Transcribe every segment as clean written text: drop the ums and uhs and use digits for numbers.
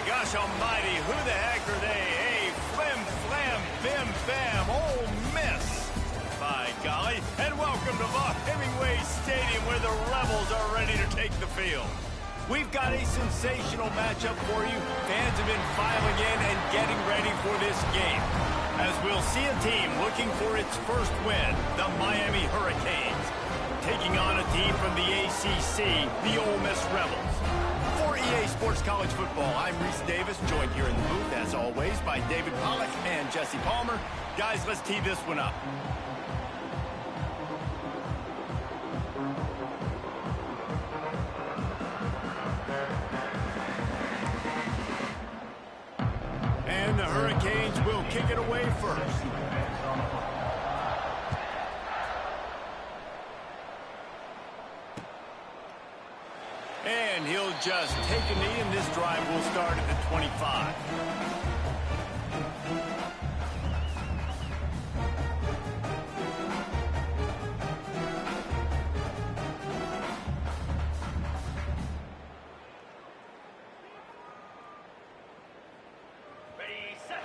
Gosh almighty, who the heck are they? Hey, flim, flam, bim, bam, Ole Miss. By golly, and welcome to Hemingway Stadium where the Rebels are ready to take the field. We've got a sensational matchup for you. Fans have been filing in and getting ready for this game, as we'll see a team looking for its first win, the Miami Hurricanes, taking on a team from the ACC, the Ole Miss Rebels. For EA Sports College Football, I'm Reese Davis, joined here in the booth, as always, by David Pollack and Jesse Palmer. Guys, let's tee this one up. And the Hurricanes will kick it away first. And he'll just take a knee, and this drive will start at the 25. Ready, set.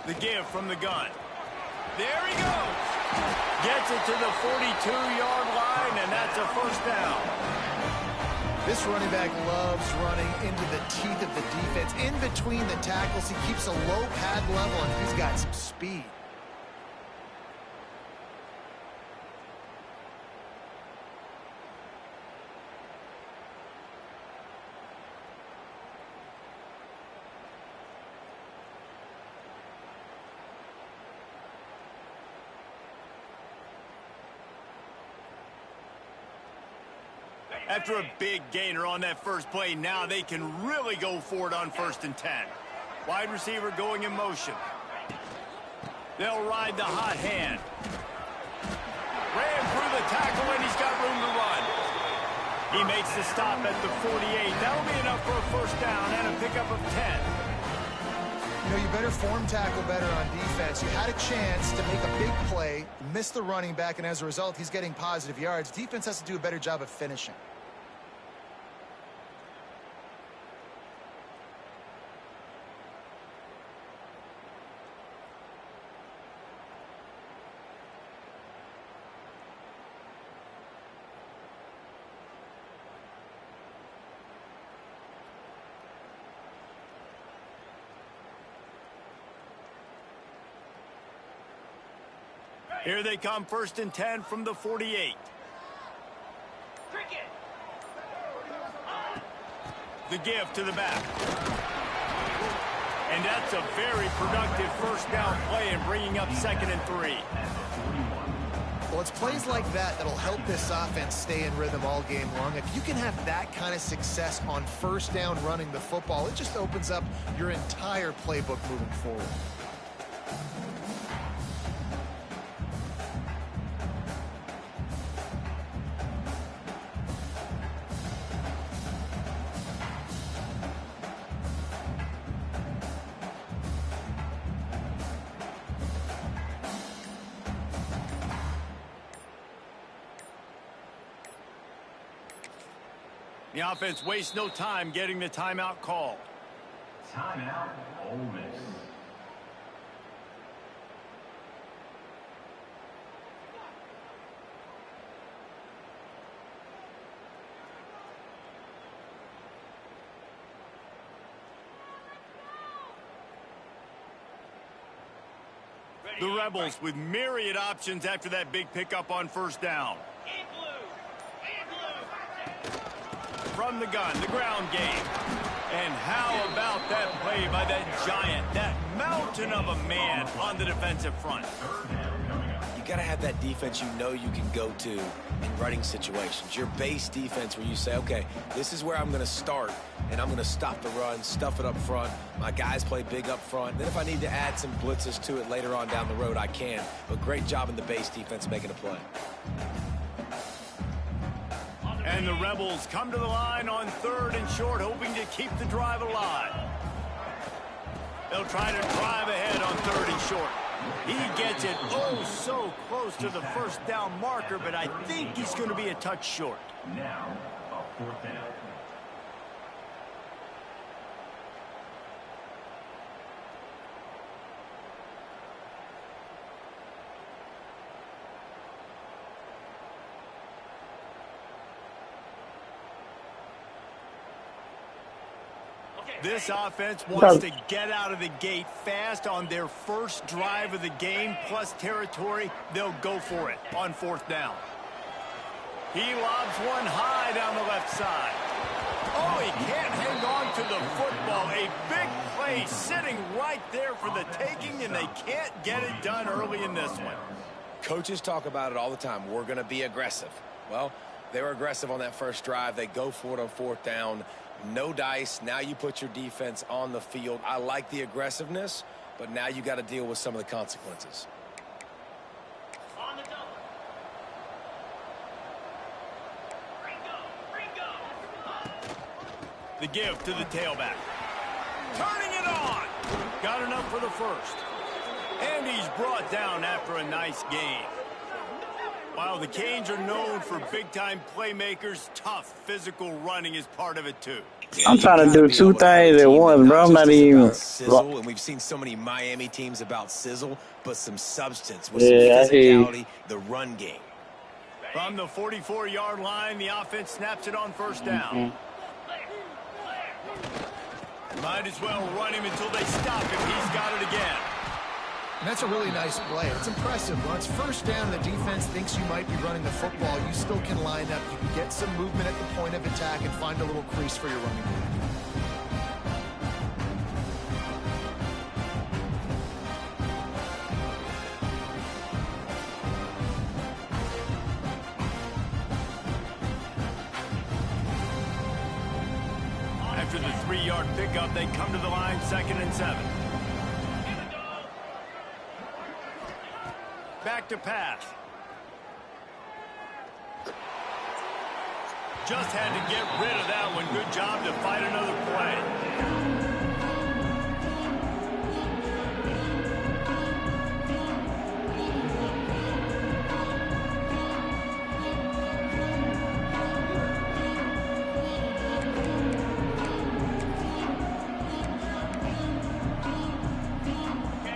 The give from the gun. There he goes. Gets it to the 42-yard line, and that's a first down. This running back loves running into the teeth of the defense. In between the tackles, he keeps a low pad level, and he's got some speed. After a big gainer on that first play, now they can really go for it on 1st and 10. Wide receiver going in motion. They'll ride the hot hand. Ran through the tackle, and he's got room to run. He makes the stop at the 48. That'll be enough for a first down and a pickup of 10. You know, you better form tackle better on defense. You had a chance to make a big play, missed the running back, and as a result, he's getting positive yards. Defense has to do a better job of finishing. Here they come, 1st and 10 from the 48. Cricket. The give to the back. And that's a very productive first down play in bringing up 2nd and 3. Well, it's plays like that that'll help this offense stay in rhythm all game long. If you can have that kind of success on 1st down running the football, it just opens up your entire playbook moving forward. The offense wastes no time getting the timeout called. Timeout, Ole Miss. The Rebels with myriad options after that big pickup on first down. From the gun, the ground game. And how about that play by that giant, that mountain of a man on the defensive front? You got to have that defense you know you can go to in running situations. Your base defense where you say, okay, this is where I'm going to start, and I'm going to stop the run, stuff it up front. My guys play big up front. Then if I need to add some blitzes to it later on down the road, I can. But great job in the base defense making a play. And the Rebels come to the line on 3rd and short, hoping to keep the drive alive. They'll try to drive ahead on 3rd and short. He gets it oh so close to the first down marker, but I think he's going to be a touch short. Now, a 4th down. This offense wants to get out of the gate fast on their first drive of the game, plus territory. They'll go for it on 4th down. He lobs one high down the left side. Oh, he can't hang on to the football. A big play sitting right there for the taking, and they can't get it done early in this one. Coaches talk about it all the time. We're going to be aggressive. Well, they were aggressive on that first drive. They go for it on 4th down. No dice. Now you put your defense on the field. I like the aggressiveness, but now you got to deal with some of the consequences. On the double. The give to the tailback. Turning it on. Got enough for the first. And he's brought down after a nice gain. While the Canes are known for big-time playmakers, tough physical running is part of it, too. I'm trying to do two things at once, bro. I'm not even. Sizzle, and we've seen so many Miami teams about sizzle, but some substance with Yeah, some physicality, the run game. From the 44-yard line, the offense snaps it on first down. Might as well run him until they stop him. He's got it again. And that's a really nice play. It's impressive. When it's first down, the defense thinks you might be running the football. You still can line up. You can get some movement at the point of attack and find a little crease for your running back. After the 3-yard pickup, they come to the line 2nd and 7. Back to pass. Just had to get rid of that one. Good job to fight another play.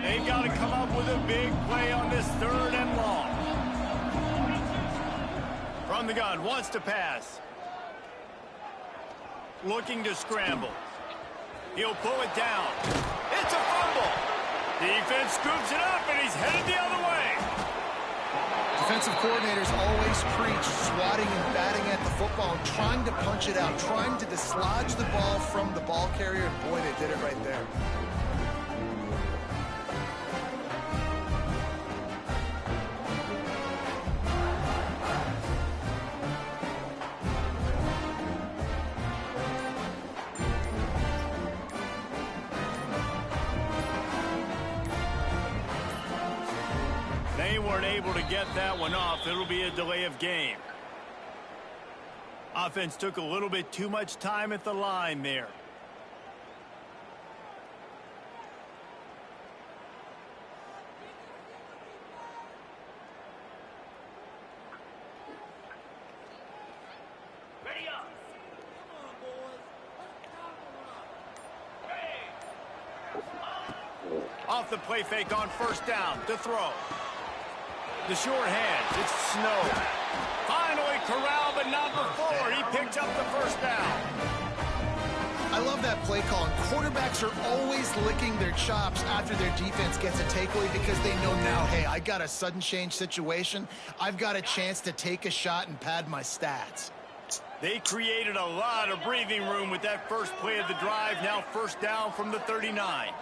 They've got to come up with a big play on this 3rd and long. From the gun, wants to pass. Looking to scramble. He'll pull it down. It's a fumble. Defense scoops it up, and he's headed the other way. Defensive coordinators always preach swatting and batting at the football and trying to punch it out, trying to dislodge the ball from the ball carrier, and boy, they did it right there. They weren't able to get that one off. It'll be a delay of game. Offense took a little bit too much time at the line there. Off the play fake on first down to throw. The short hands. It's Snow. Finally corralled, but not before. He picks up the first down. I love that play call. And quarterbacks are always licking their chops after their defense gets a takeaway because they know now, hey, I got a sudden change situation. I've got a chance to take a shot and pad my stats. They created a lot of breathing room with that first play of the drive. Now first down from the 39.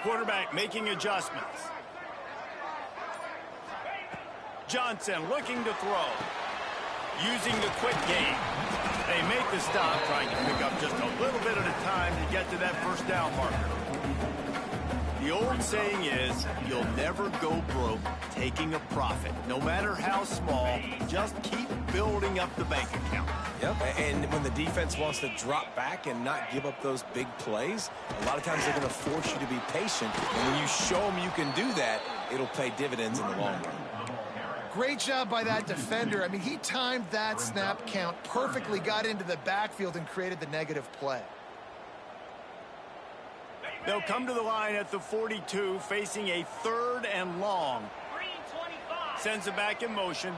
Quarterback making adjustments. Johnson looking to throw. Using the quick game. They make the stop, trying to pick up just a little bit at a time to get to that first down marker. The old saying is, you'll never go broke taking a profit. No matter how small, just keep building up the bank account. Yep, and when the defense wants to drop back and not give up those big plays, a lot of times they're going to force you to be patient. And when you show them you can do that, it'll pay dividends in the long run. Great job by that defender. I mean, he timed that snap count perfectly, got into the backfield, and created the negative play. They'll come to the line at the 42, facing a 3rd and long. Sends it back in motion.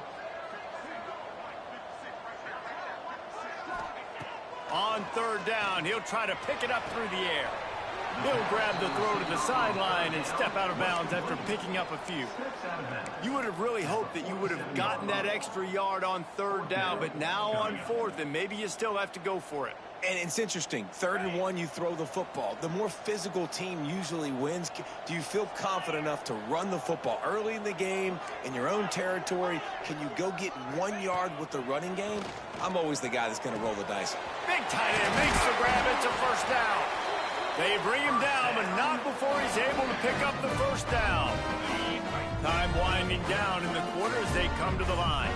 On 3rd down, he'll try to pick it up through the air. He'll grab the throw to the sideline and step out of bounds after picking up a few. You would have really hoped that you would have gotten that extra yard on 3rd down, but now on 4th, and maybe you still have to go for it. And it's interesting. 3rd and 1, you throw the football. The more physical team usually wins. Do you feel confident enough to run the football early in the game in your own territory? Can you go get 1 yard with the running game? I'm always the guy that's going to roll the dice. Big tight end makes the grab. It's a first down. They bring him down, but not before he's able to pick up the first down. Time winding down in the quarter as they come to the line.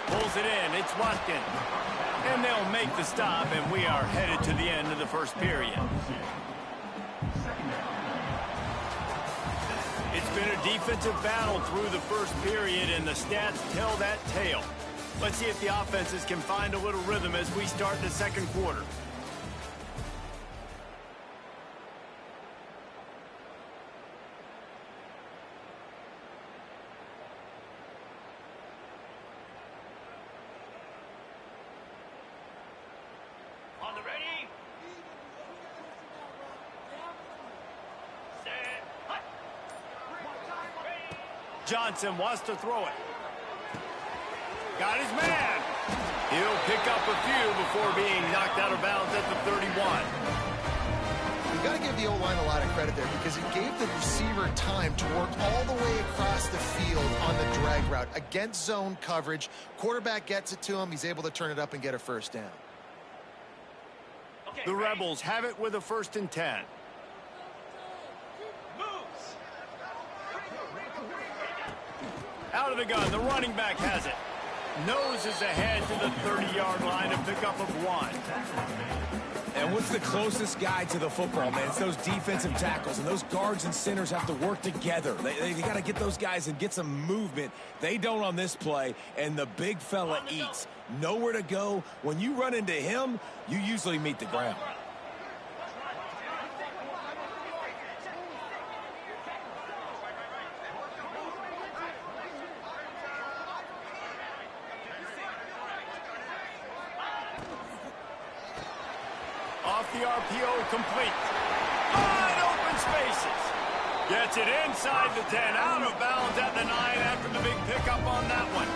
Pulls it in. It's Watkins. And they'll make the stop, and we are headed to the end of the first period. It's been a defensive battle through the first period, and the stats tell that tale. Let's see if the offenses can find a little rhythm as we start the second quarter. On the ready. Set. Hut. Johnson wants to throw it. Got his man. He'll pick up a few before being knocked out of bounds at the 31. You got to give the O-line a lot of credit there because it gave the receiver time to work all the way across the field on the drag route against zone coverage. Quarterback gets it to him. He's able to turn it up and get a first down. The Rebels have it with a 1st and 10. Out of the gun, the running back has it. Noses ahead to the 30-yard line to pick up of 1. And what's the closest guy to the football, man? It's those defensive tackles, and those guards and centers have to work together. They got to get those guys and get some movement. They don't on this play, and the big fella eats. Nowhere to go. When you run into him, you usually meet the ground. Off the RPO, complete. Wide open spaces. Gets it inside the 10, out of bounds at the 9 after the big pickup on that one.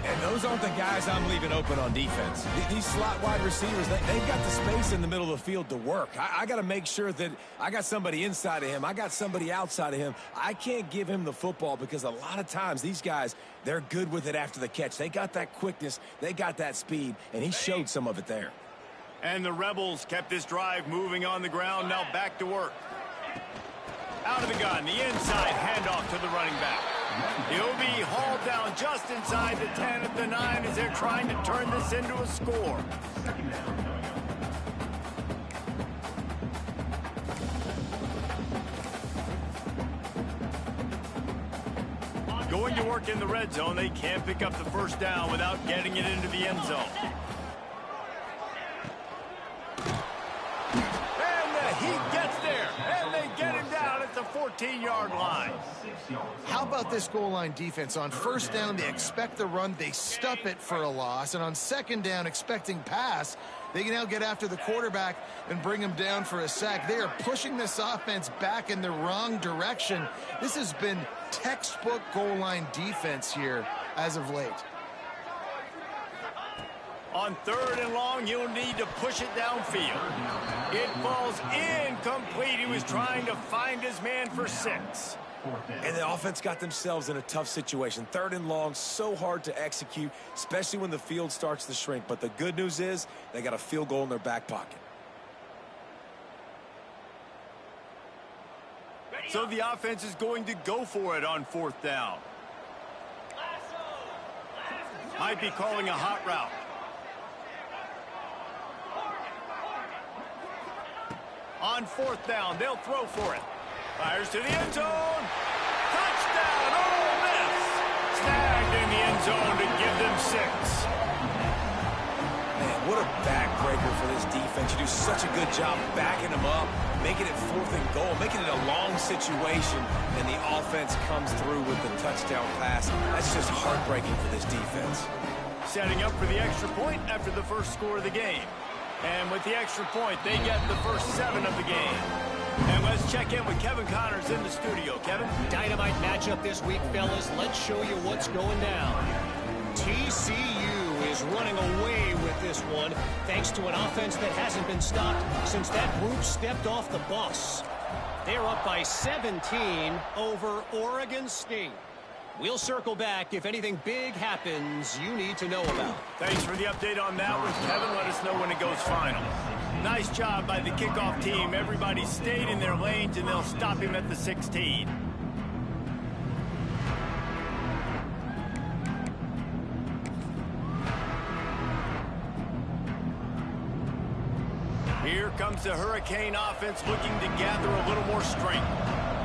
And those aren't the guys I'm leaving open on defense. These slot wide receivers, they've got the space in the middle of the field to work. I got to make sure that I got somebody inside of him. I got somebody outside of him. I can't give him the football because a lot of times these guys, they're good with it after the catch. They got that quickness. They got that speed, and he showed some of it there. And the Rebels kept this drive moving on the ground. Now back to work. Out of the gun, the inside handoff to the running back. He'll be hauled down just inside the 10 at the 9 as they're trying to turn this into a score. Going to work in the red zone, they can't pick up the first down without getting it into the end zone. He gets there, and they get him down at the 14-yard line. How about this goal line defense? On first down, they expect the run. They stuff it for a loss. And on second down, expecting pass, they can now get after the quarterback and bring him down for a sack. They are pushing this offense back in the wrong direction. This has been textbook goal line defense here as of late. On third and long, you'll need to push it downfield. It falls incomplete. He was trying to find his man for 6. And the offense got themselves in a tough situation. Third and long, so hard to execute, especially when the field starts to shrink. But the good news is they got a field goal in their back pocket. So the offense is going to go for it on fourth down. Might be calling a hot route. On fourth down, they'll throw for it. Fires to the end zone. Touchdown, Ole Miss. Snagged in the end zone to give them 6. Man, what a backbreaker for this defense. You do such a good job backing them up, making it fourth and goal, making it a long situation, and the offense comes through with the touchdown pass. That's just heartbreaking for this defense. Setting up for the extra point after the first score of the game. And with the extra point, they get the first 7 of the game. And let's check in with Kevin Connors in the studio. Kevin? Dynamite matchup this week, fellas. Let's show you what's going down. TCU is running away with this one, thanks to an offense that hasn't been stopped since that group stepped off the bus. They're up by 17 over Oregon State. We'll circle back if anything big happens you need to know about. Thanks for the update on that one, Kevin. Let us know when it goes final. Nice job by the kickoff team. Everybody stayed in their lanes, and they'll stop him at the 16. Here comes the Hurricane offense looking to gather a little more strength.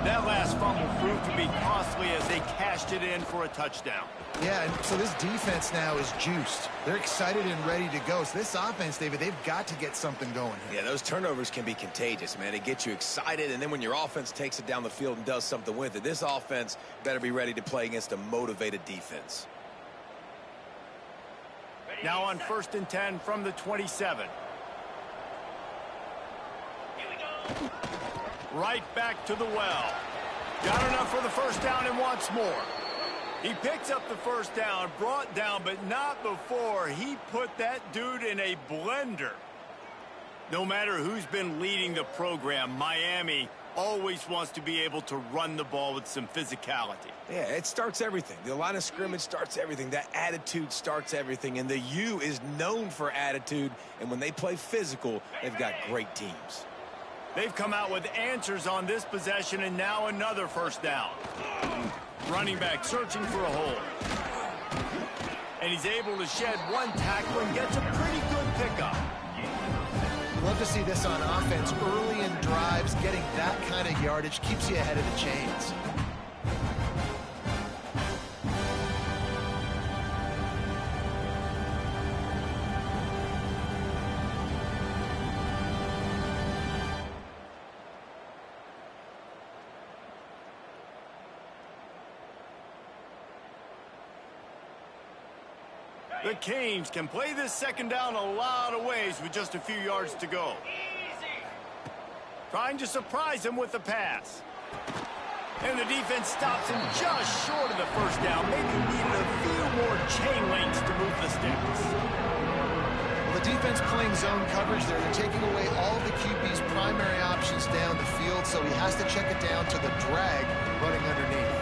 That last fumble proved to be costly as they cashed it in for a touchdown. Yeah, and so this defense now is juiced. They're excited and ready to go. So this offense, David, they've got to get something going here. Yeah, those turnovers can be contagious, man. They get you excited, and then when your offense takes it down the field and does something with it, this offense better be ready to play against a motivated defense. Now on 1st and 10 from the 27. Right back to the well. Got enough for the first down and wants more. He picks up the first down, brought down, but not before he put that dude in a blender. No matter who's been leading the program, Miami always wants to be able to run the ball with some physicality. Yeah, it starts everything. The line of scrimmage starts everything. That attitude starts everything. And the U is known for attitude. And when they play physical, they've got great teams. They've come out with answers on this possession, and now another first down. Running back searching for a hole. And he's able to shed one tackle and gets a pretty good pickup. Love to see this on offense. Early in drives, getting that kind of yardage keeps you ahead of the chains. The Canes can play this second down a lot of ways with just a few yards to go. Trying to surprise him with the pass. And the defense stops him just short of the first down. Maybe needed a few more chain links to move the sticks. Well, the defense playing zone coverage there. They're taking away all of the QB's primary options down the field, so he has to check it down to the drag running underneath.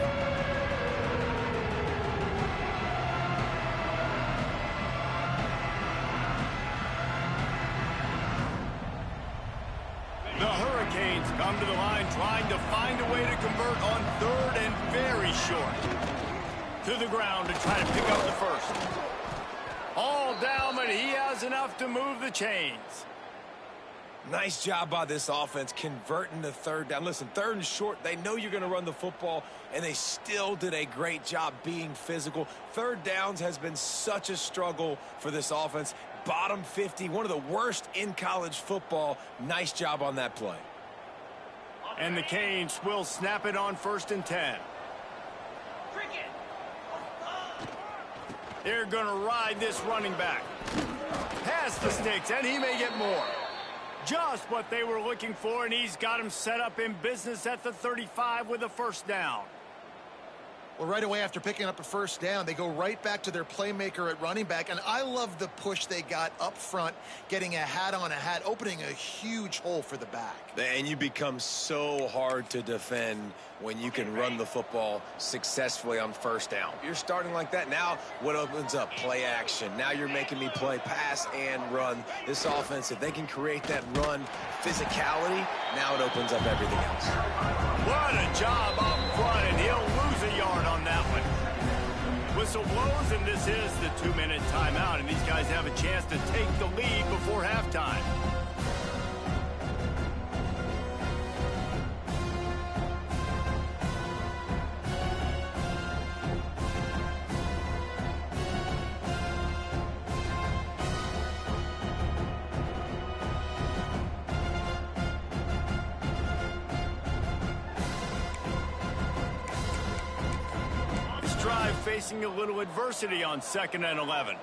The Hurricanes come to the line trying to find a way to convert on 3rd and very short. To the ground to try to pick up the first. All down, but he has enough to move the chains. Nice job by this offense converting the third down. Listen, third and short, they know you're going to run the football, and they still did a great job being physical. Third downs has been such a struggle for this offense. Bottom 50, one of the worst in college football. Nice job on that play. And the Canes will snap it on 1st and 10. They're going to ride this running back. Past the sticks, and he may get more. Just what they were looking for, and he's got him set up in business at the 35 with a first down. Well, right away after picking up a first down, they go right back to their playmaker at running back. And I love the push they got up front, getting a hat on a hat, opening a huge hole for the back. And you become so hard to defend when you can run the football successfully on first down. You're starting like that. Now what opens up? Play action. Now you're making me play pass and run. This offense, if they can create that run physicality, now it opens up everything else. What a job up front, and he'll lose a yard on that one. Whistle blows, and this is the 2-minute timeout, and these guys have a chance to take the lead before halftime. Drive facing a little adversity on 2nd and 11.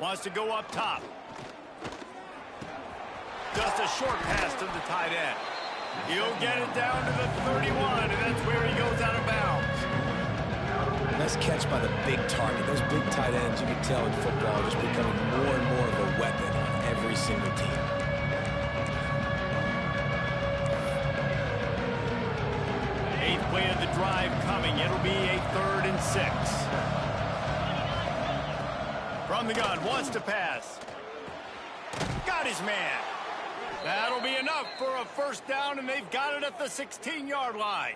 Wants to go up top. Just a short pass to the tight end. He'll get it down to the 31, and that's where he goes out of bounds. Nice catch by the big target. Those big tight ends, you can tell in football, are just becoming more and more of a weapon on every single team. Play of the drive coming. It'll be a 3rd and 6. From the gun, wants to pass. Got his man. That'll be enough for a first down, and they've got it at the 16-yard line.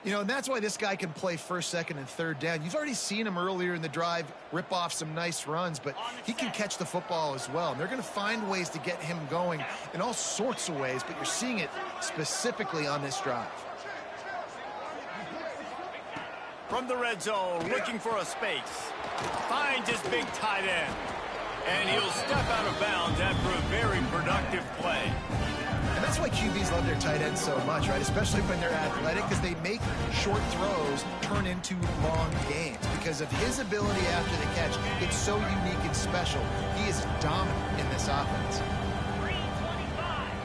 You know, and that's why this guy can play 1st, 2nd, and 3rd down. You've already seen him earlier in the drive rip off some nice runs, but he can catch the football as well. And they're going to find ways to get him going in all sorts of ways, but you're seeing it specifically on this drive. From the red zone, looking for a space. Finds his big tight end. And he'll step out of bounds after a very productive play. And that's why QBs love their tight ends so much, right? Especially when they're athletic, because they make short throws turn into long gains. Because of his ability after the catch, it's so unique and special. He is dominant in this offense.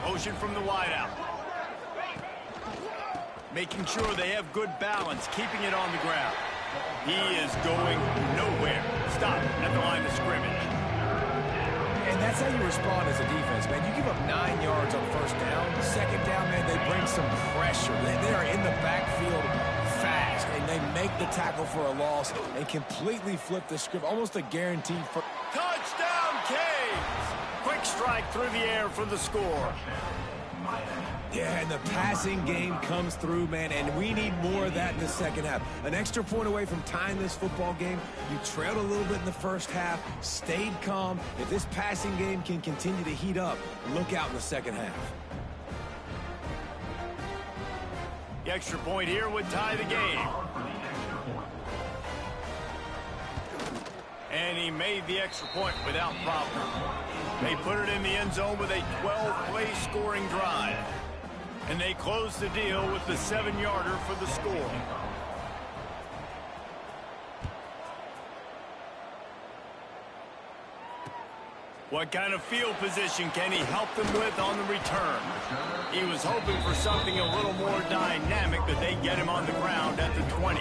Motion from the wideout. Making sure they have good balance, keeping it on the ground. He is going nowhere. Stop at the line of scrimmage. And that's how you respond as a defense, man. You give up 9 yards on first down. 2nd down, man, they bring some pressure. They are in the backfield fast, and they make the tackle for a loss and completely flip the script. Almost a guaranteed for touchdown, Canes! Quick strike through the air for the score. Yeah, and the passing game comes through, man, and we need more of that in the second half. An extra point away from tying this football game. You trailed a little bit in the first half, stayed calm. If this passing game can continue to heat up, look out in the second half. The extra point here would tie the game. And he made the extra point without problem. They put it in the end zone with a 12-play scoring drive. And they close the deal with the 7-yarder for the score. What kind of field position can he help them with on the return? He was hoping for something a little more dynamic, but they get him on the ground at the 20.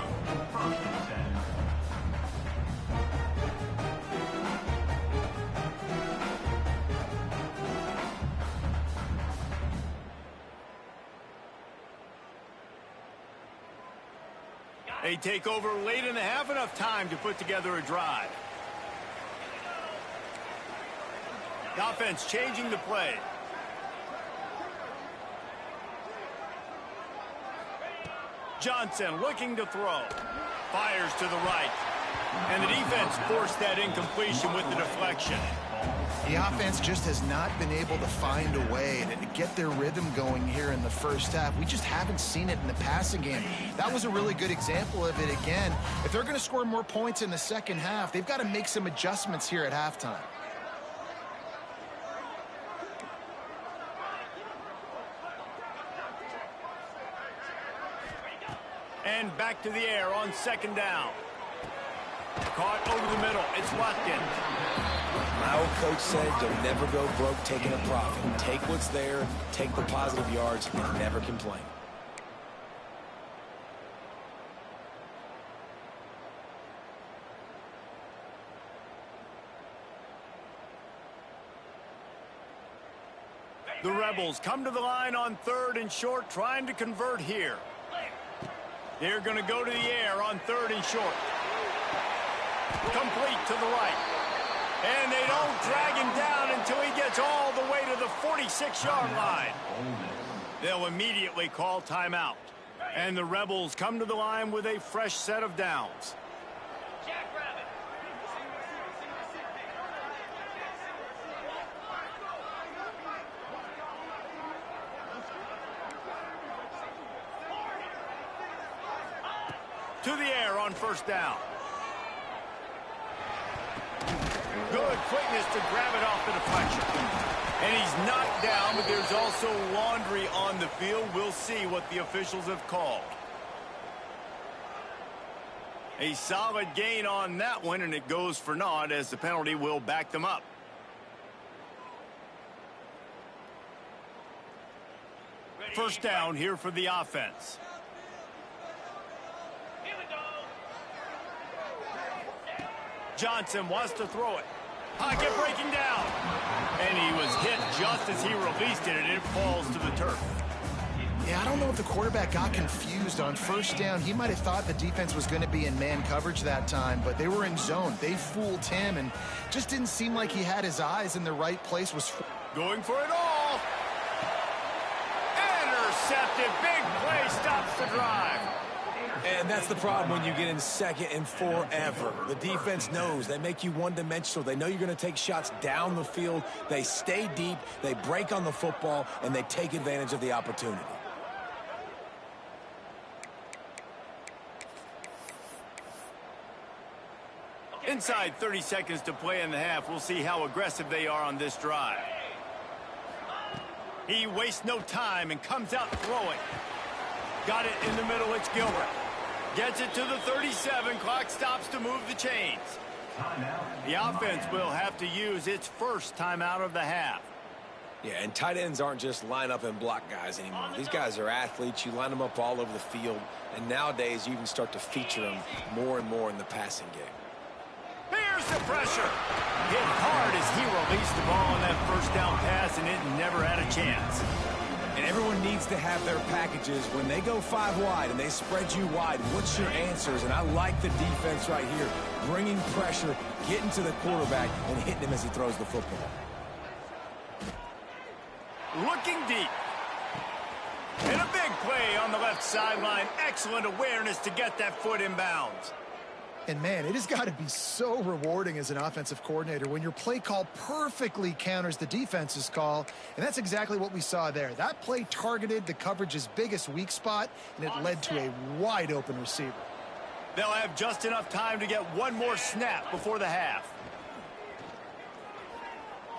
They take over late and have enough time to put together a drive. The offense changing the play. Johnson looking to throw. Fires to the right. And the defense forced that incompletion with the deflection. The offense just has not been able to find a way to get their rhythm going here in the first half. We just haven't seen it in the passing game. That was a really good example of it again. If they're going to score more points in the second half, they've got to make some adjustments here at halftime. And back to the air on second down. Caught over the middle. It's Watkins. My old coach said you'll never go broke taking a profit. Take what's there, take the positive yards, and never complain. The Rebels come to the line on 3rd and short, trying to convert here. They're going to go to the air on 3rd and short. Complete to the right. And they don't drag him down until he gets all the way to the 46-yard line. They'll immediately call timeout. And the Rebels come to the line with a fresh set of downs. To the air on 1st down. Good quickness to grab it off the deflection. And he's knocked down, but there's also laundry on the field. We'll see what the officials have called. A solid gain on that one, and it goes for naught as the penalty will back them up. First down here for the offense. Johnson wants to throw it. Pocket breaking down. And he was hit just as he released it, and it falls to the turf. Yeah, I don't know if the quarterback got confused on 1st down. He might have thought the defense was going to be in man coverage that time, but they were in zone. They fooled him, and just didn't seem like he had his eyes in the right place. Was going for it all. Intercepted. Big play stops the drive. And that's the problem when you get in 2nd and forever. The defense knows. They make you one-dimensional. They know you're going to take shots down the field. They stay deep. They break on the football, and they take advantage of the opportunity. Inside 30 seconds to play in the half. We'll see how aggressive they are on this drive. He wastes no time and comes out throwing. Got it in the middle. It's Gilbert. Gets it to the 37. Clock stops to move the chains. The offense will have to use its first timeout of the half. Yeah, and tight ends aren't just line up and block guys anymore. These guys are athletes. You line them up all over the field. And nowadays, you can start to feature them more and more in the passing game. Here's the pressure. Hit hard as he released the ball on that 1st down pass, and it never had a chance. And everyone needs to have their packages. When they go 5 wide and they spread you wide, what's your answers? And I like the defense right here. Bringing pressure, getting to the quarterback, and hitting him as he throws the football. Looking deep. And a big play on the left sideline. Excellent awareness to get that foot in bounds. And, man, it has got to be so rewarding as an offensive coordinator when your play call perfectly counters the defense's call, and that's exactly what we saw there. That play targeted the coverage's biggest weak spot, and it led to a wide-open receiver. They'll have just enough time to get one more snap before the half.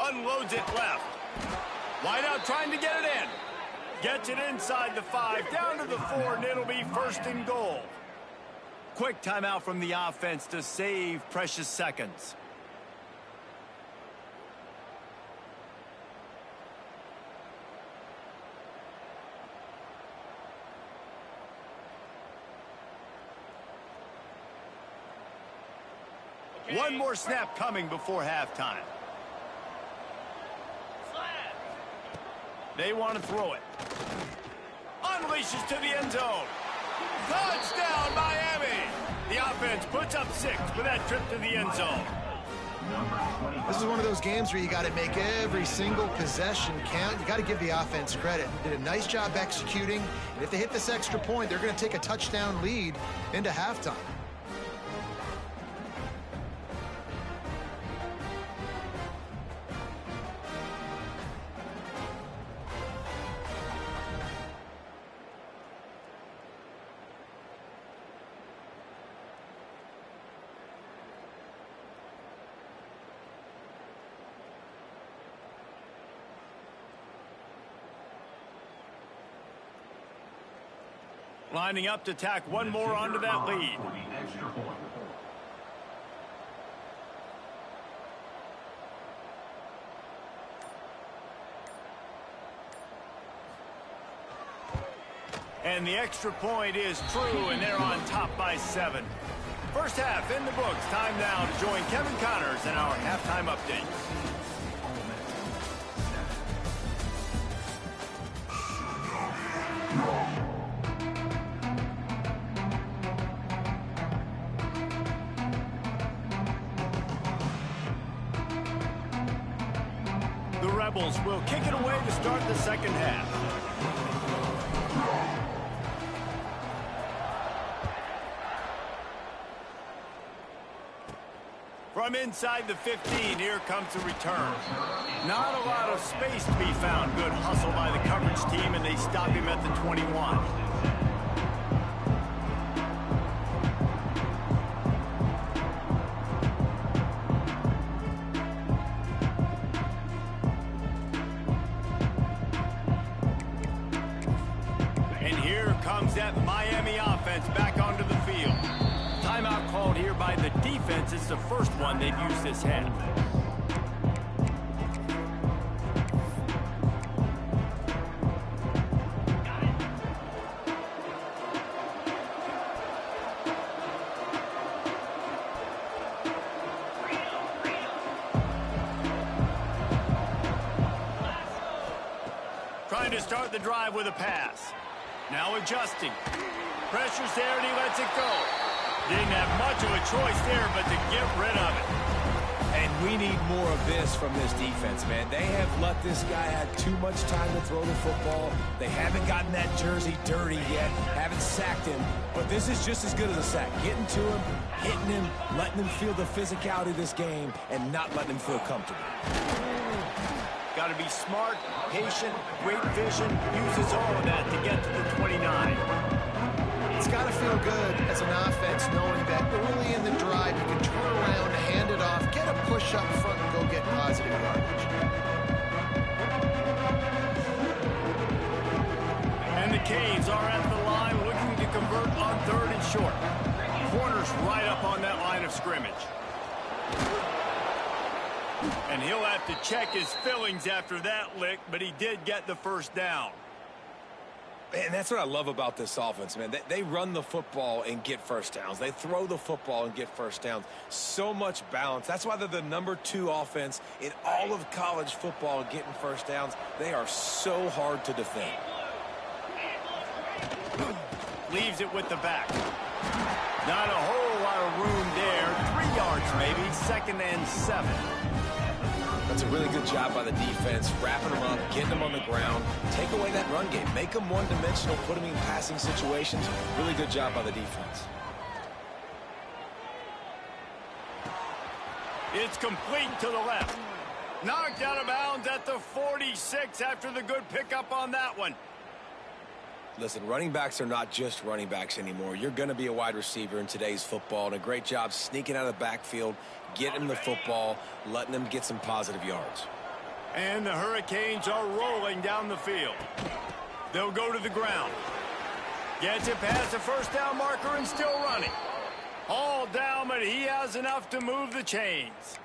Unloads it left. Wide out trying to get it in. Gets it inside the 5, down to the 4, and it'll be 1st and goal. Quick timeout from the offense to save precious seconds. Okay. One more snap coming before halftime. They want to throw it. Unleashes to the end zone. Touchdown, Miami! The offense puts up 6 with that trip to the end zone. This is one of those games where you got to make every single possession count. You got to give the offense credit. They did a nice job executing, and if they hit this extra point, they're going to take a touchdown lead into halftime. Lining up to tack one more onto that lead. And the extra point is true, and they're on top by 7. First half in the books. Time now to join Kevin Connors in our halftime update. The Rebels will kick it away to start the second half. From inside the 15, here comes the return. Not a lot of space to be found. Good hustle by the coverage team, and they stop him at the 21. And here comes that Miami offense back onto the field. Timeout called here by the defense. It's the first one they've used this half. Trying to start the drive with a pass. Now adjusting. Pressure's there and he lets it go. Didn't have much of a choice there, but to get rid of it. And we need more of this from this defense, man. They have let this guy have too much time to throw the football. They haven't gotten that jersey dirty yet, haven't sacked him. But this is just as good as a sack. Getting to him, hitting him, letting him feel the physicality of this game, and not letting him feel comfortable. Got to be smart, patient, great vision. Uses all of that to get to the 29. It's got to feel good as an offense knowing that early in the drive you can turn around, hand it off, get a push up front, and go get positive yardage. And the Canes are at the line looking to convert on 3rd and short. Corners right up on that line of scrimmage. And he'll have to check his fillings after that lick, but he did get the first down. And that's what I love about this offense, man. They run the football and get first downs. They throw the football and get first downs. So much balance. That's why they're the #2 offense in all of college football and getting first downs. They are so hard to defend. Leaves it with the back. Not a whole lot of room there. 3 yards maybe. 2nd and 7. That's a really good job by the defense, wrapping them up, getting them on the ground, take away that run game, make them one-dimensional, put them in passing situations. Really good job by the defense. It's complete to the left. Knocked out of bounds at the 46 after the good pickup on that one. Listen, running backs are not just running backs anymore. You're going to be a wide receiver in today's football, and a great job sneaking out of the backfield, getting him the football, letting him get some positive yards. And the Hurricanes are rolling down the field. They'll go to the ground. Gets it past the first down marker and still running. All down, but he has enough to move the chains.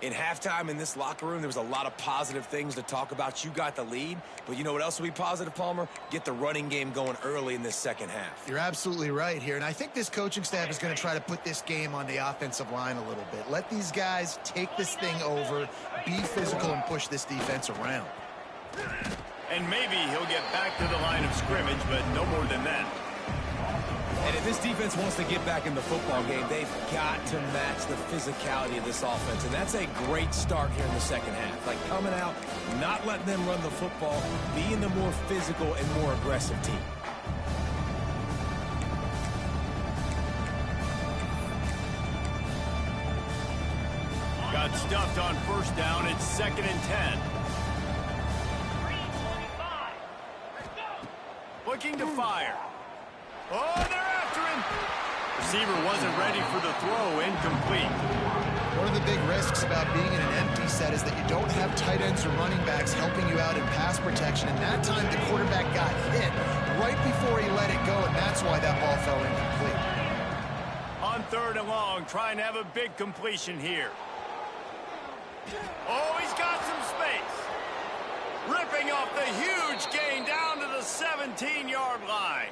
In halftime in this locker room, there was a lot of positive things to talk about. You got the lead, but you know what else will be positive, Palmer? Get the running game going early in this second half. You're absolutely right here, and I think this coaching staff is going to try to put this game on the offensive line a little bit. Let these guys take this thing over, be physical, and push this defense around. And maybe he'll get back to the line of scrimmage, but no more than that. And if this defense wants to get back in the football game, they've got to match the physicality of this offense. And that's a great start here in the second half. Like coming out, not letting them run the football, being the more physical and more aggressive team. Got stuffed on first down. It's 2nd and 10. Looking to fire. Oh, they're after him. Receiver wasn't ready for the throw. Incomplete. One of the big risks about being in an empty set is that you don't have tight ends or running backs helping you out in pass protection. And that time the quarterback got hit right before he let it go, and that's why that ball fell incomplete. On 3rd and long, trying to have a big completion here. Oh, he's got some space. Ripping off the huge gain down to the 17-yard line.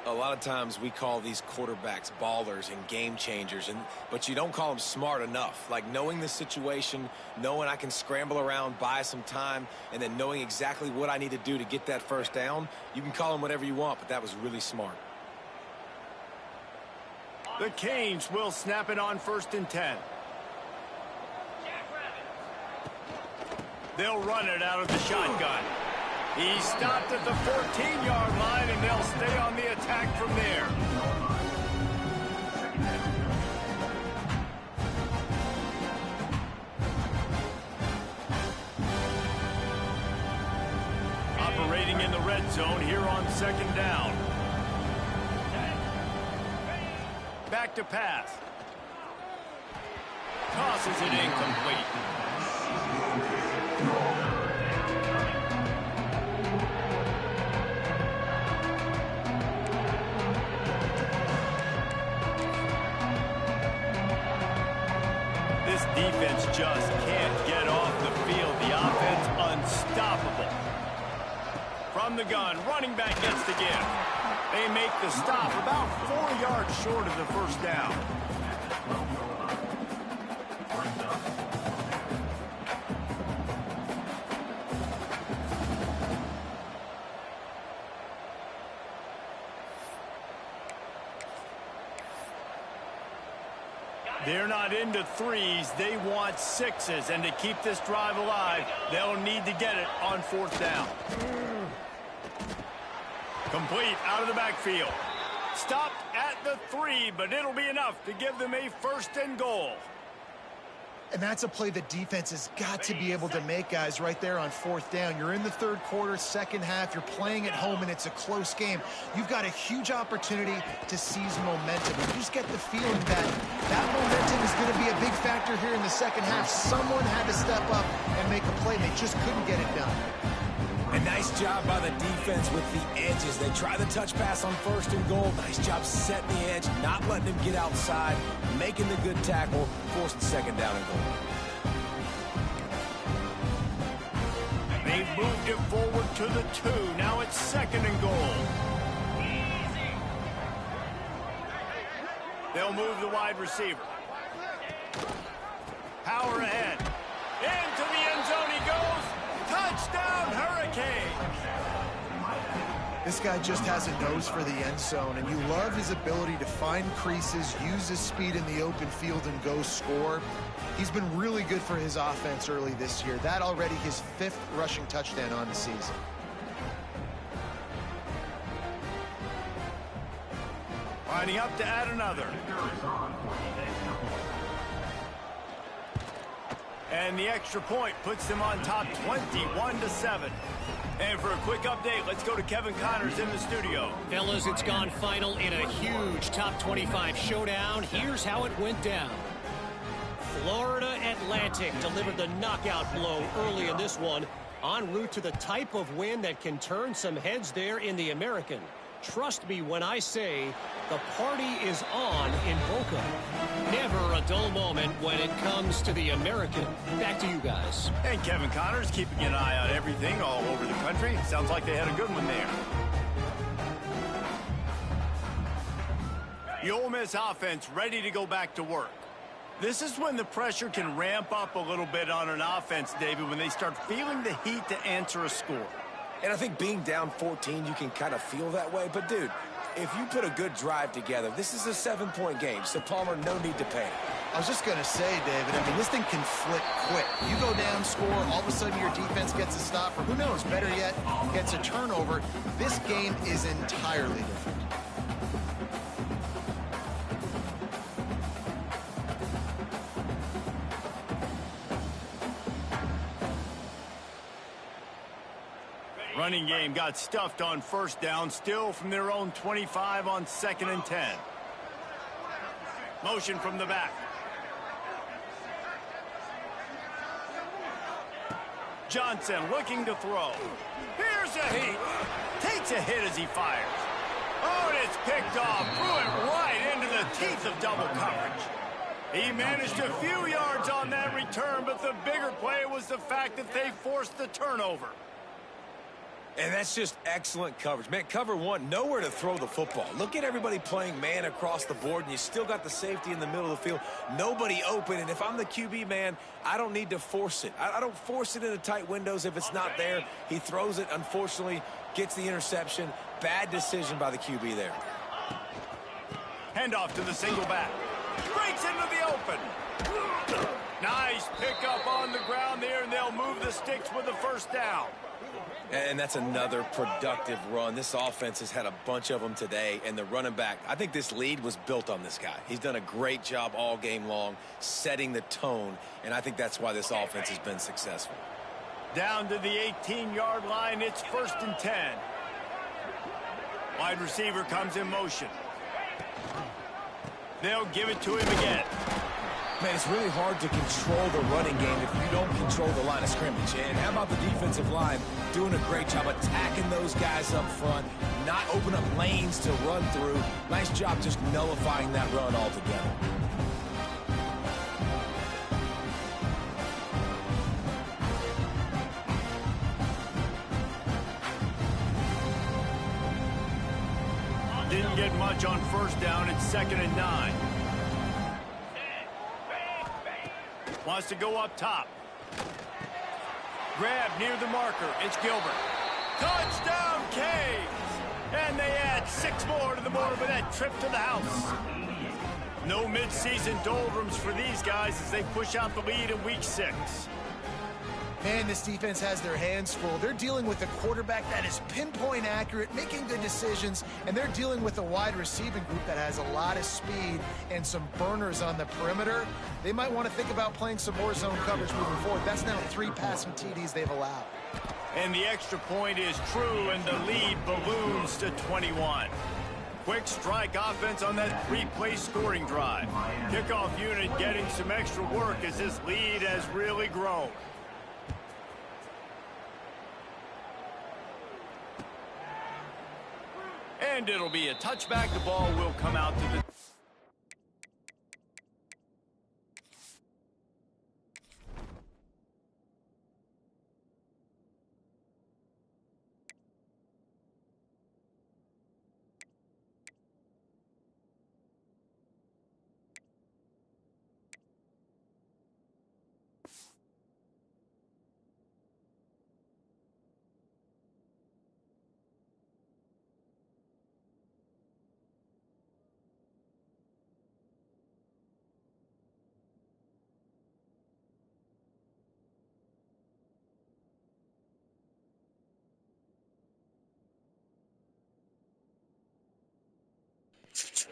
A lot of times we call these quarterbacks ballers and game changers, but you don't call them smart enough. Like knowing the situation, knowing I can scramble around, buy some time, and then knowing exactly what I need to do to get that first down. You can call them whatever you want, but that was really smart. The Canes will snap it on 1st and 10. They'll run it out of the shotgun. He stopped at the 14-yard line, and they'll stay on the attack from there. Operating in the red zone here on 2nd down. Back to pass. Tosses it incomplete. This defense just can't get off the field. The offense unstoppable. From the gun, running back gets the give. They make the stop about 4 yards short of the first down. They're not into threes. They want sixes. And to keep this drive alive, they'll need to get it on 4th down. Complete out of the backfield. Stopped at the 3, but it'll be enough to give them a 1st and goal. And that's a play the defense has got to be able to make, guys, right there on 4th down. You're in the 3rd quarter, 2nd half. You're playing at home, and it's a close game. You've got a huge opportunity to seize momentum. You just get the feeling that that momentum is going to be a big factor here in the 2nd half. Someone had to step up and make a play, and they just couldn't get it done. A nice job by the defense with the edges. They try the touch pass on 1st and goal. Nice job setting the edge, not letting him get outside, making the good tackle, forced 2nd down and goal. They've moved it forward to the 2. Now it's 2nd and goal. They'll move the wide receiver. Power ahead. Into the end zone he goes. Touchdown, Hurricanes! This guy just has a nose for the end zone, and you love his ability to find creases, use his speed in the open field, and go score. He's been really good for his offense early this year. That already his 5th rushing touchdown on the season. Lining up to add another. And the extra point puts them on top 21-7. And for a quick update, let's go to Kevin Connors in the studio. Fellas, it's gone final in a huge top 25 showdown. Here's how it went down. Florida Atlantic delivered the knockout blow early in this one, en route to the type of win that can turn some heads there in the American. Trust me when I say the party is on in Boca. Never a dull moment when it comes to the American. Back to you guys. And Kevin Connors keeping an eye on everything all over the country. Sounds like they had a good one there. The Ole Miss offense ready to go back to work. This is when the pressure can ramp up a little bit on an offense, David, when they start feeling the heat to answer a score. And I think being down 14, you can kind of feel that way. But, dude, if you put a good drive together, this is a 7-point game. So, Palmer, no need to panic. I was just going to say, David, I mean, this thing can flip quick. You go down, score, all of a sudden your defense gets a stop, or who knows, better yet, gets a turnover. This game is entirely different. Running game got stuffed on 1st down, still from their own 25 on 2nd and 10. Motion from the back. Johnson looking to throw. Here's a heat. Takes a hit as he fires. Oh, and it's picked off. Threw it right into the teeth of double coverage. He managed a few yards on that return, but the bigger play was the fact that they forced the turnover. And that's just excellent coverage. Man, cover one, nowhere to throw the football. Look at everybody playing man across the board, and you still got the safety in the middle of the field. Nobody open, and if I'm the QB, man, I don't need to force it. I don't force it into tight windows if it's not there. He throws it, unfortunately, gets the interception. Bad decision by the QB there. Handoff to the single back. Breaks into the open. Nice pickup on the ground there, and they'll move the sticks with the first down. And that's another productive run. This offense has had a bunch of them today, and the running back, I think this lead was built on this guy. He's done a great job all game long, setting the tone, and I think that's why this offense has been successful. Down to the 18-yard line, it's 1st and 10. Wide receiver comes in motion. They'll give it to him again. Man, it's really hard to control the running game if you don't control the line of scrimmage. And how about the defensive line doing a great job attacking those guys up front, not open up lanes to run through. Nice job just nullifying that run altogether. Didn't get much on first down. It's 2nd and 9. Wants to go up top. Grab near the marker. It's Gilbert. Touchdown, Canes! And they add 6 more to the board with that trip to the house. No midseason doldrums for these guys as they push out the lead in week 6. Man, this defense has their hands full. They're dealing with a quarterback that is pinpoint accurate, making good decisions, and they're dealing with a wide receiving group that has a lot of speed and some burners on the perimeter. They might want to think about playing some more zone coverage moving forward. That's now 3 passing TDs they've allowed. And the extra point is true, and the lead balloons to 21. Quick strike offense on that 3-play scoring drive. Kickoff unit getting some extra work as this lead has really grown. And it'll be a touchback. The ball will come out to the...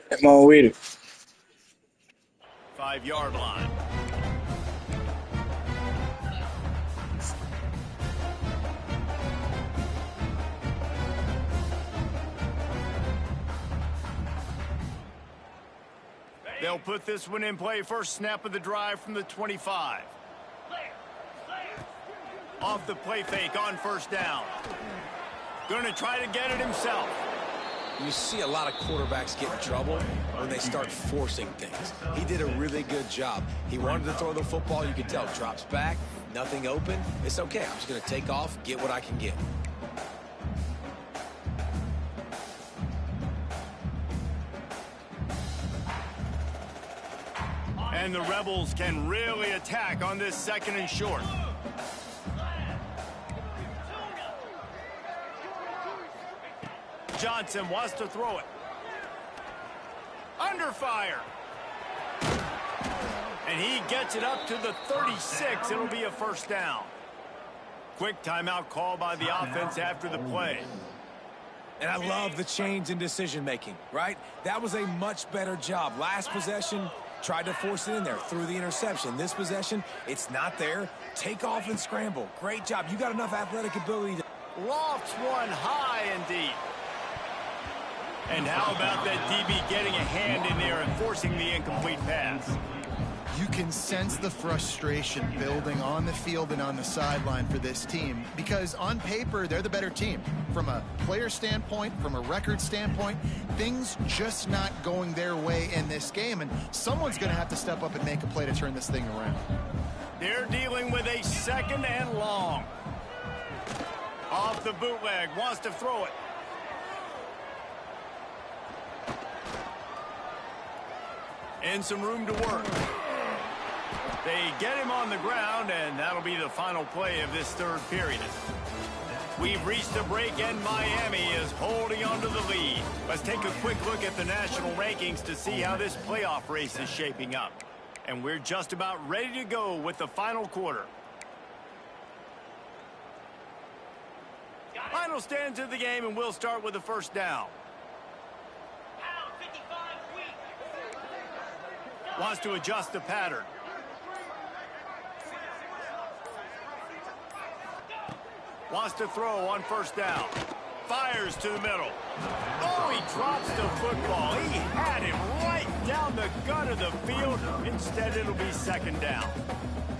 Come on with it. 5-yard line. They'll put this one in play. First snap of the drive from the 25. Off the play fake on first down. Going to try to get it himself. You see a lot of quarterbacks get in trouble when they start forcing things. He did a really good job. He wanted to throw the football. You could tell. Drops back, nothing open. It's okay. I'm just going to take off, get what I can get. And the Rebels can really attack on this 2nd and short. Johnson wants to throw it. Under fire. And he gets it up to the 36. It'll be a first down. Quick timeout call by the offense after the play. And I love the change in decision-making, right? That was a much better job. Last possession, tried to force it in there, threw the interception. This possession, it's not there. Take off and scramble. Great job. You got enough athletic ability to... Lofts one high and deep. And how about that DB getting a hand in there and forcing the incomplete pass? You can sense the frustration building on the field and on the sideline for this team because on paper, they're the better team. From a player standpoint, from a record standpoint, things just not going their way in this game, and someone's going to have to step up and make a play to turn this thing around. They're dealing with a 2nd and long. Off the bootleg, wants to throw it. And some room to work. They get him on the ground, and that'll be the final play of this 3rd period. We've reached a break, and Miami is holding on to the lead. Let's take a quick look at the national rankings to see how this playoff race is shaping up. And we're just about ready to go with the final quarter. Final stands of the game, and we'll start with the first down. Wants to adjust the pattern. Wants to throw on first down. Fires to the middle. Oh, he drops the football. He had him right down the gut of the field. Instead, it'll be 2nd down.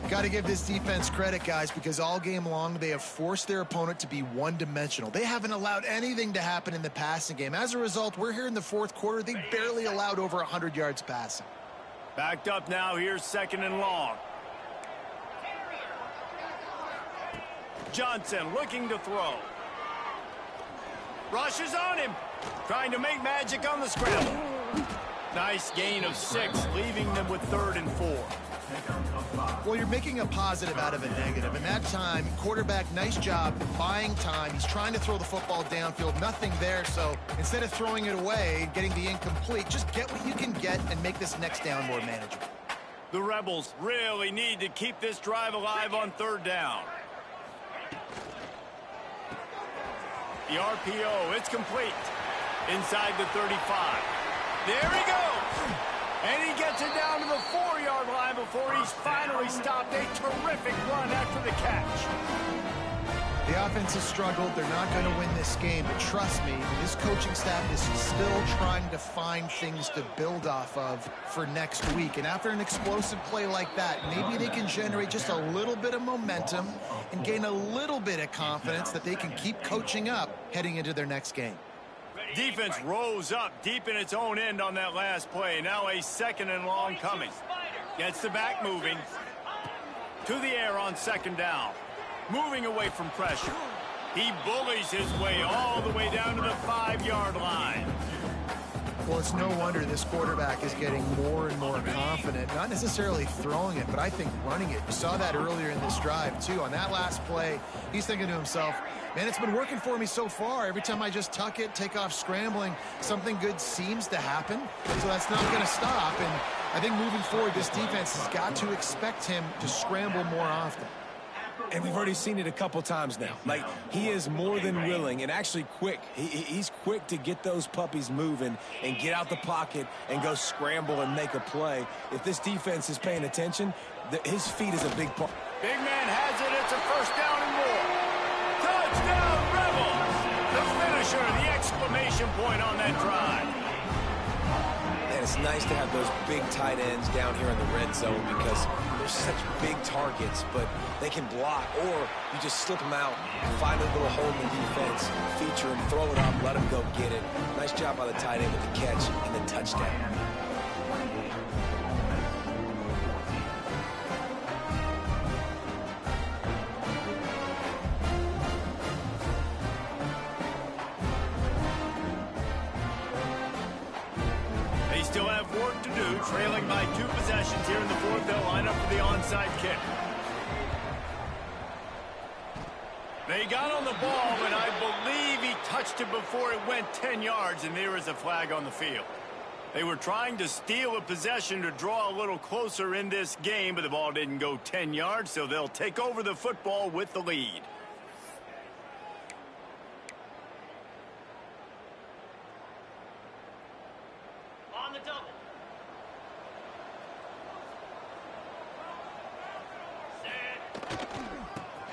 Got to give this defense credit, guys, because all game long they have forced their opponent to be one-dimensional. They haven't allowed anything to happen in the passing game. As a result, we're here in the 4th quarter. They barely allowed over 100 yards passing. Backed up now. Here's 2nd and long. Johnson looking to throw. Rushes on him. Trying to make magic on the scramble. Nice gain of 6, leaving them with 3rd and 4. Well, you're making a positive out of a negative. And that time, quarterback, nice job buying time. He's trying to throw the football downfield. Nothing there. So instead of throwing it away, getting the incomplete, just get what you can get and make this next down more manageable. The Rebels really need to keep this drive alive on 3rd down. The RPO, it's complete. Inside the 35. There he goes. And he gets it down to the 4-yard line before he's finally stopped. A terrific run after the catch. The offense has struggled. They're not going to win this game. But trust me, this coaching staff is still trying to find things to build off of for next week. And after an explosive play like that, maybe they can generate just a little bit of momentum and gain a little bit of confidence that they can keep coaching up heading into their next game. Defense rose up deep in its own end on that last play. Now a 2nd and long coming. Gets the back moving. To the air on 2nd down. Moving away from pressure. He bullies his way all the way down to the 5-yard line. Well, it's no wonder this quarterback is getting more and more confident. Not necessarily throwing it, but I think running it. You saw that earlier in this drive, too. On that last play, he's thinking to himself, man, it's been working for me so far. Every time I just tuck it, take off scrambling, something good seems to happen. So that's not going to stop. And I think moving forward, this defense has got to expect him to scramble more often. And we've already seen it a couple times now. Like, he is more than willing and actually quick. He's quick to get those puppies moving and get out the pocket and go scramble and make a play. If this defense is paying attention, his feet is a big part. Big man has it. It's a 1st down and more. Touchdown, Rebels! The finisher, the exclamation point on that drive. And it's nice to have those big tight ends down here in the red zone because they're such big targets, but they can block, or you just slip them out, find a little hole in the defense, feature them, throw it up, let them go get it. Nice job by the tight end with the catch and the touchdown. Still have work to do, trailing by 2 possessions here in the 4th. They'll line up for the onside kick. They got on the ball, and I believe he touched it before it went 10 yards, and there is a flag on the field. They were trying to steal a possession to draw a little closer in this game, but the ball didn't go 10 yards, so they'll take over the football with the lead.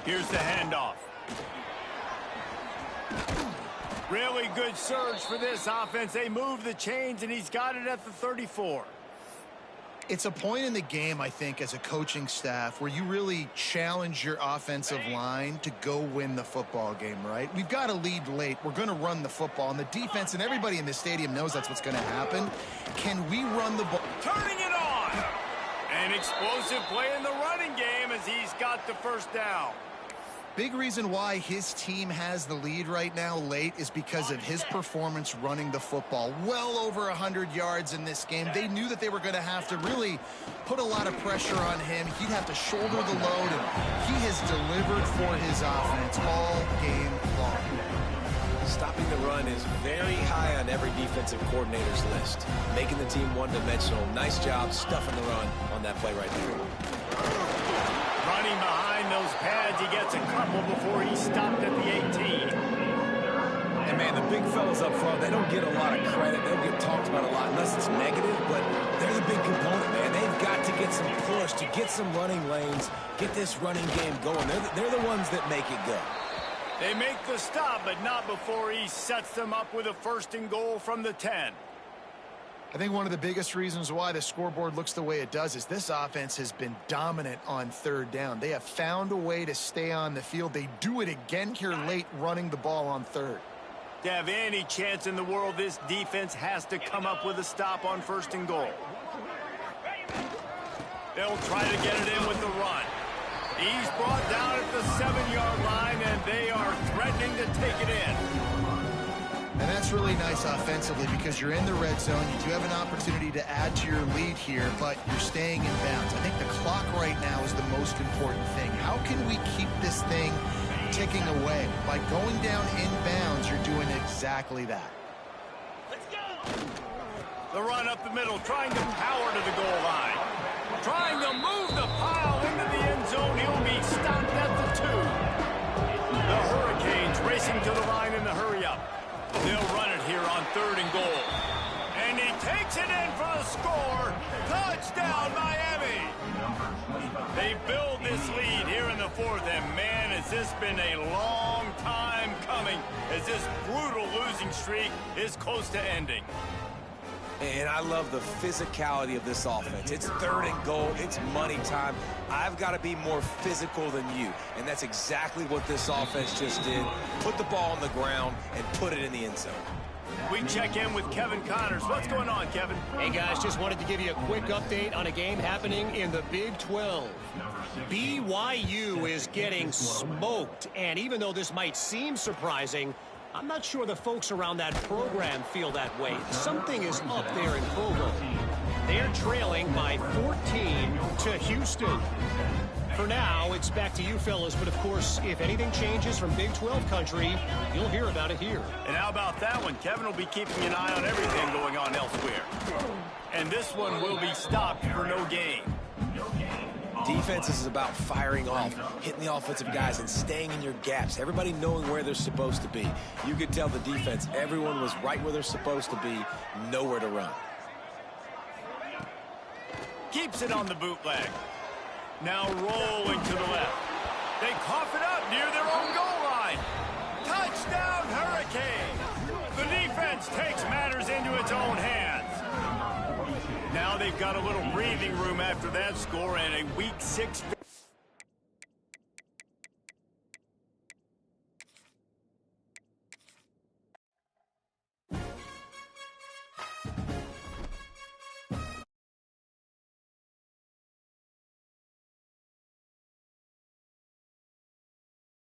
Here's the handoff. Really good surge for this offense. They move the chains, and he's got it at the 34. It's a point in the game, I think, as a coaching staff where you really challenge your offensive line to go win the football game, right? We've got to lead late. We're going to run the football, and the defense and everybody in the stadium knows that's what's going to happen. Can we run the ball? Turning it on. An explosive play in the running game as he's got the first down. Big reason why his team has the lead right now late is because of his performance running the football. Well over 100 yards in this game. They knew that they were going to have to really put a lot of pressure on him. He'd have to shoulder the load, and he has delivered for his offense all game long. Stopping the run is very high on every defensive coordinator's list. Making the team one-dimensional. Nice job stuffing the run on that play right there. Running behind those pads, he gets a couple before he stopped at the 18. And, man, the big fellas up front, they don't get a lot of credit. They don't get talked about a lot unless it's negative, but they're the big component, man. They've got to get some push, to get some running lanes, get this running game going. They're the ones that make it go. They make the stop, but not before he sets them up with a 1st and goal from the 10. I think one of the biggest reasons why the scoreboard looks the way it does is this offense has been dominant on 3rd down. They have found a way to stay on the field. They do it again here late, running the ball on 3rd. To have any chance in the world, this defense has to come up with a stop on 1st and goal. They'll try to get it in with the run. He's brought down at the 7-yard line, and they are threatening to take it in. And that's really nice offensively because you're in the red zone. You do have an opportunity to add to your lead here, but you're staying in bounds. I think the clock right now is the most important thing. How can we keep this thing ticking away? By going down in bounds, you're doing exactly that. Let's go! The run up the middle, trying to power to the goal line. Trying to move the pile into the end zone. He'll be stopped at the 2. The Hurricanes racing to the line in the hurry-up. They'll run it here on 3rd and goal. And he takes it in for the score. Touchdown, Miami! They build this lead here in the 4th, and man, has this been a long time coming as this brutal losing streak is close to ending. And I love the physicality of this offense. It's 3rd and goal. It's money time. I've got to be more physical than you. And that's exactly what this offense just did. Put the ball on the ground and put it in the end zone. We check in with Kevin Connors. What's going on, Kevin? Hey, guys, just wanted to give you a quick update on a game happening in the Big 12. BYU is getting smoked. And even though this might seem surprising, I'm not sure the folks around that program feel that way. Something is up there in Provo. They're trailing by 14 to Houston. For now, it's back to you fellas, but of course, if anything changes from Big 12 country, you'll hear about it here. And how about that one? Kevin will be keeping an eye on everything going on elsewhere. And this one will be stopped for no gain. Defense is about firing off, hitting the offensive guys, and staying in your gaps. Everybody knowing where they're supposed to be. You could tell the defense, everyone was right where they're supposed to be, nowhere to run. Keeps it on the bootleg. Now rolling to the left. They cough it up near their own goal line. Touchdown, Hurricane! The defense takes matters into its own hands. Now they've got a little breathing room after that score and a Week 6